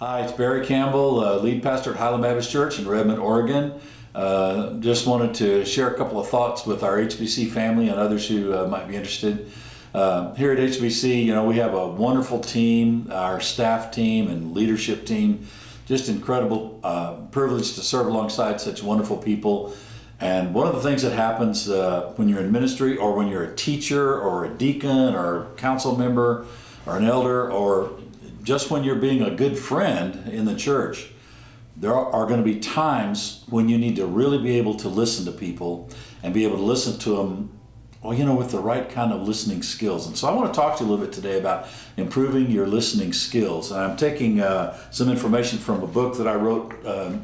Hi, it's Barry Campbell, lead pastor at Highland Baptist Church in Redmond, Oregon. Just wanted to share a couple of thoughts with our HBC family and others who might be interested. Here at HBC, we have a wonderful team, our staff team and leadership team. Just incredible privilege to serve alongside such wonderful people. And one of the things that happens when you're in ministry, or when you're a teacher or a deacon or a council member or an elder, or just when you're being a good friend in the church, there are going to be times when you need to really be able to listen to people and be able to listen to them, with the right kind of listening skills. And so I want to talk to you a little bit today about improving your listening skills. And I'm taking some information from a book that I wrote a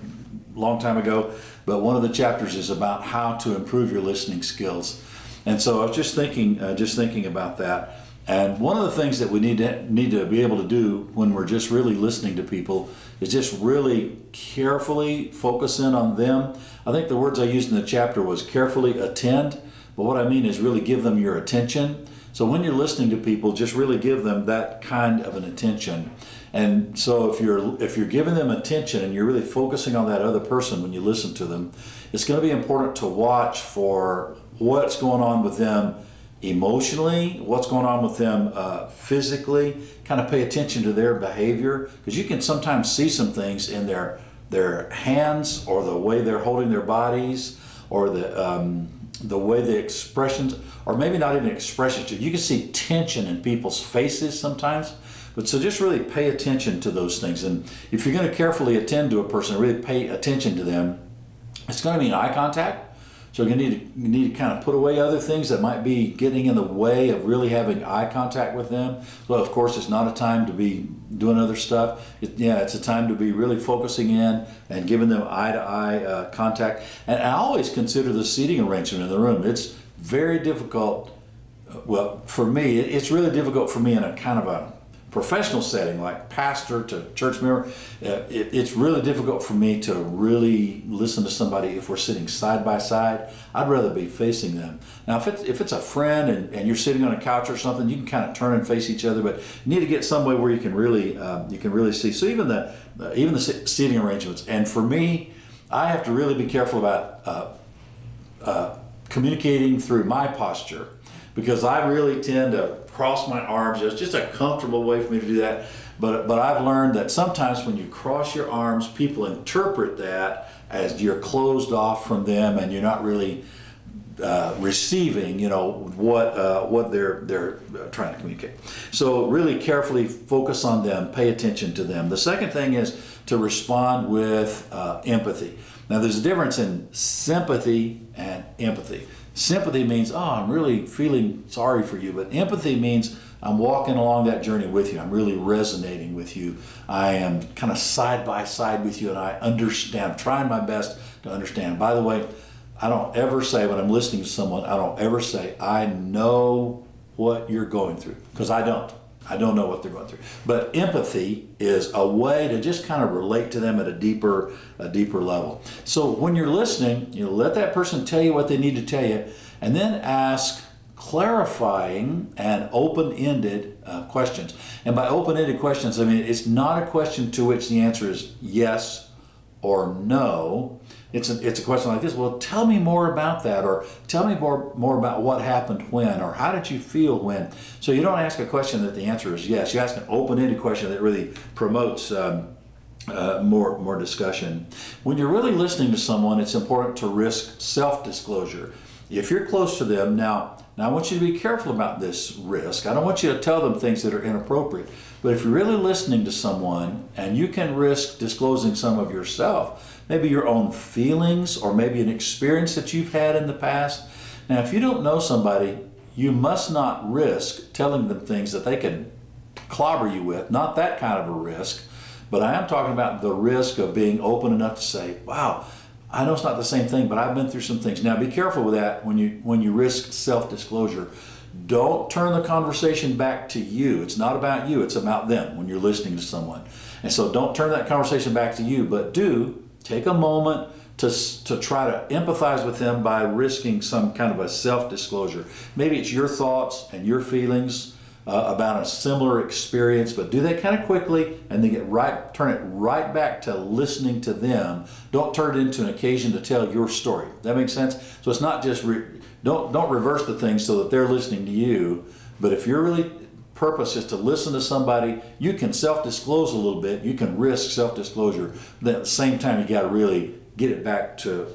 long time ago, but one of the chapters is about how to improve your listening skills. And so I was just thinking about that. And one of the things that we need to be able to do when we're just really listening to people is just really carefully focus in on them. I think the words I used in the chapter was carefully attend, but what I mean is really give them your attention. So when you're listening to people, just really give them that kind of an attention. And so if you're giving them attention and you're really focusing on that other person when you listen to them, it's going to be important to watch for what's going on with them emotionally, what's going on with them physically. Kind of pay attention to their behavior, because you can sometimes see some things in their hands, or the way they're holding their bodies, or the way the expressions, or maybe not even expressions. You can see tension in people's faces sometimes. But so just really pay attention to those things. And if you're going to carefully attend to a person, really pay attention to them, it's going to mean eye contact. So you need to kind of put away other things that might be getting in the way of really having eye contact with them. Well, of course, it's not a time to be doing other stuff. It's a time to be really focusing in and giving them eye-to-eye contact. And I always consider the seating arrangement in the room. It's very difficult. Well, for me, it's really difficult for me in a kind of a professional setting, like pastor to church member. It's really difficult for me to really listen to somebody if we're sitting side by side. I'd rather be facing them. Now, if it's a friend and you're sitting on a couch or something, you can kind of turn and face each other, but you need to get somewhere where you can really see. So even the seating arrangements. And for me, I have to really be careful about communicating through my posture, because I really tend to cross my arms. It's just a comfortable way for me to do that. But I've learned that sometimes when you cross your arms, people interpret that as you're closed off from them and you're not really receiving, what they're trying to communicate. So really carefully focus on them, pay attention to them. The second thing is to respond with empathy. Now, there's a difference in sympathy and empathy. Sympathy means, I'm really feeling sorry for you. But empathy means I'm walking along that journey with you. I'm really resonating with you. I am kind of side by side with you, and I understand. I'm trying my best to understand. By the way, I don't ever say, when I'm listening to someone, I don't ever say, I know what you're going through, because I don't. I don't know what they're going through. But empathy is a way to just kind of relate to them at a deeper level. So when you're listening, let that person tell you what they need to tell you, and then ask clarifying and open-ended questions. And by open-ended questions, I mean it's not a question to which the answer is yes or no. It's a question like this: well, tell me more about that, or tell me more about what happened when, or how did you feel when. So you don't ask a question that the answer is yes. You ask an open-ended question that really promotes more discussion. When you're really listening to someone, it's important to risk self-disclosure. If you're close to them, now I want you to be careful about this risk. I don't want you to tell them things that are inappropriate. But if you're really listening to someone and you can risk disclosing some of yourself, maybe your own feelings, or maybe an experience that you've had in the past. Now, if you don't know somebody, you must not risk telling them things that they can clobber you with. Not that kind of a risk, but I am talking about the risk of being open enough to say, wow, I know it's not the same thing, but I've been through some things. Now, be careful with that when you risk self-disclosure. Don't turn the conversation back to you. It's not about you, it's about them when you're listening to someone. And so don't turn that conversation back to you, but do take a moment to try to empathize with them by risking some kind of a self-disclosure. Maybe it's your thoughts and your feelings about a similar experience, but do that kind of quickly and then turn it right back to listening to them. Don't turn it into an occasion to tell your story. That makes sense? So it's not just, don't reverse the thing so that they're listening to you, but if your really purpose is to listen to somebody, you can self-disclose a little bit, you can risk self-disclosure, but at the same time you got to really get it back to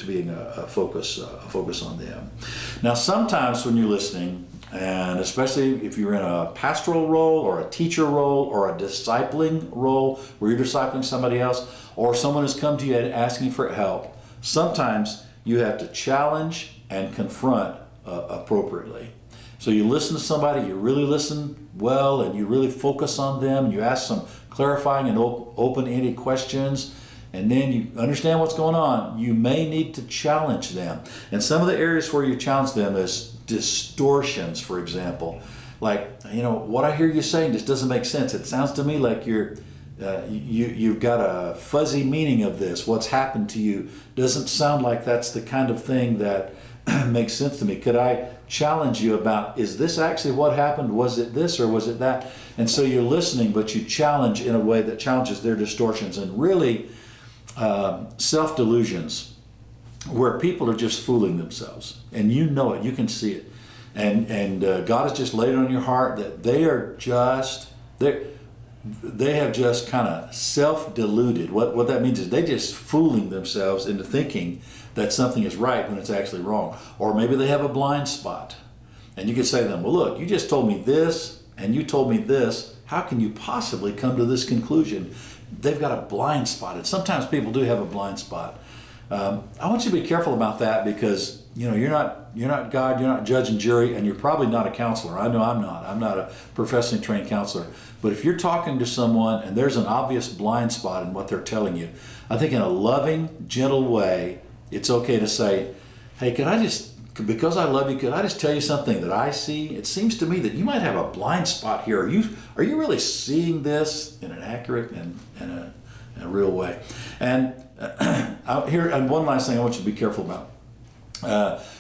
being a focus on them. Now sometimes when you're listening, and especially if you're in a pastoral role or a teacher role or a discipling role where you're discipling somebody else, or someone has come to you asking for help, sometimes you have to challenge and confront appropriately. So you listen to somebody, you really listen well, and you really focus on them, you ask some clarifying and open-ended questions, and then you understand what's going on. You may need to challenge them. And some of the areas where you challenge them is distortions, for example. Like, what I hear you saying just doesn't make sense. It sounds to me like you've got a fuzzy meaning of this. What's happened to you doesn't sound like that's the kind of thing that makes sense to me. Could I challenge you about, is this actually what happened? Was it this or was it that? And so you're listening, but you challenge in a way that challenges their distortions and really self-delusions where people are just fooling themselves, and you know it, you can see it, and God has just laid it on your heart that they have just kind of self-deluded. What that means is they just fooling themselves into thinking that something is right when it's actually wrong. Or maybe they have a blind spot, and you could say to them, well, look, you just told me this and you told me this, how can you possibly come to this conclusion? They've got a blind spot, and sometimes people do have a blind spot. I want you to be careful about that, because you're not God, you're not judge and jury, and you're probably not a counselor. I know I'm not. I'm not a professionally trained counselor. But if you're talking to someone and there's an obvious blind spot in what they're telling you, I think in a loving, gentle way, it's okay to say, hey, because I love you, could I just tell you something that I see? It seems to me that you might have a blind spot here. Are you really seeing this in an accurate and a real way? And and one last thing I want you to be careful about.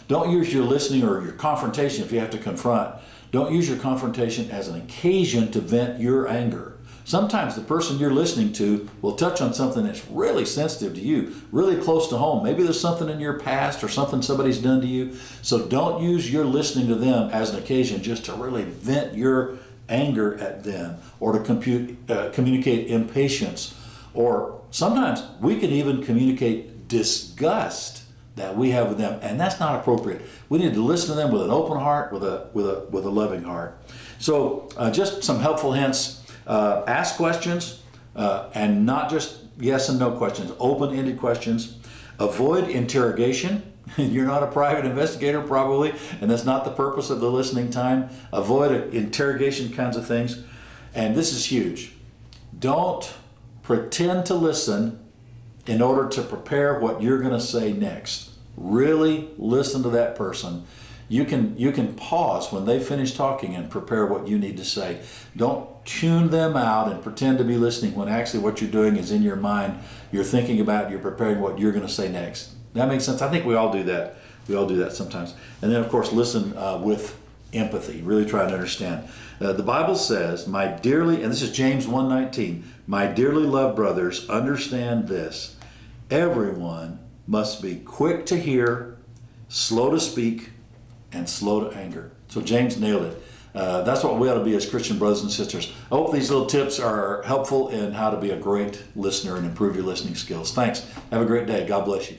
Don't use your listening or your confrontation if you have to confront. Don't use your confrontation as an occasion to vent your anger. Sometimes the person you're listening to will touch on something that's really sensitive to you, really close to home. Maybe there's something in your past or something somebody's done to you. So don't use your listening to them as an occasion just to really vent your anger at them or to communicate impatience. Or sometimes we can even communicate disgust that we have with them, and that's not appropriate. We need to listen to them with an open heart, with a loving heart. So just some helpful hints. Ask questions, and not just yes and no questions, open-ended questions. Avoid interrogation. You're not a private investigator probably, and that's not the purpose of the listening time. Avoid interrogation kinds of things. And this is huge. Don't pretend to listen in order to prepare what you're going to say next. Really listen to that person. You can pause when they finish talking and prepare what you need to say. Don't tune them out and pretend to be listening when actually what you're doing is in your mind. You're thinking about, you're preparing what you're going to say next. That makes sense? I think we all do that. We all do that sometimes. And then, of course, listen with empathy. Really try to understand. The Bible says, my dearly, and this is James 1:19, my dearly loved brothers, understand this. Everyone must be quick to hear, slow to speak, and slow to anger. So James nailed it. That's what we ought to be as Christian brothers and sisters. I hope these little tips are helpful in how to be a great listener and improve your listening skills. Thanks. Have a great day. God bless you.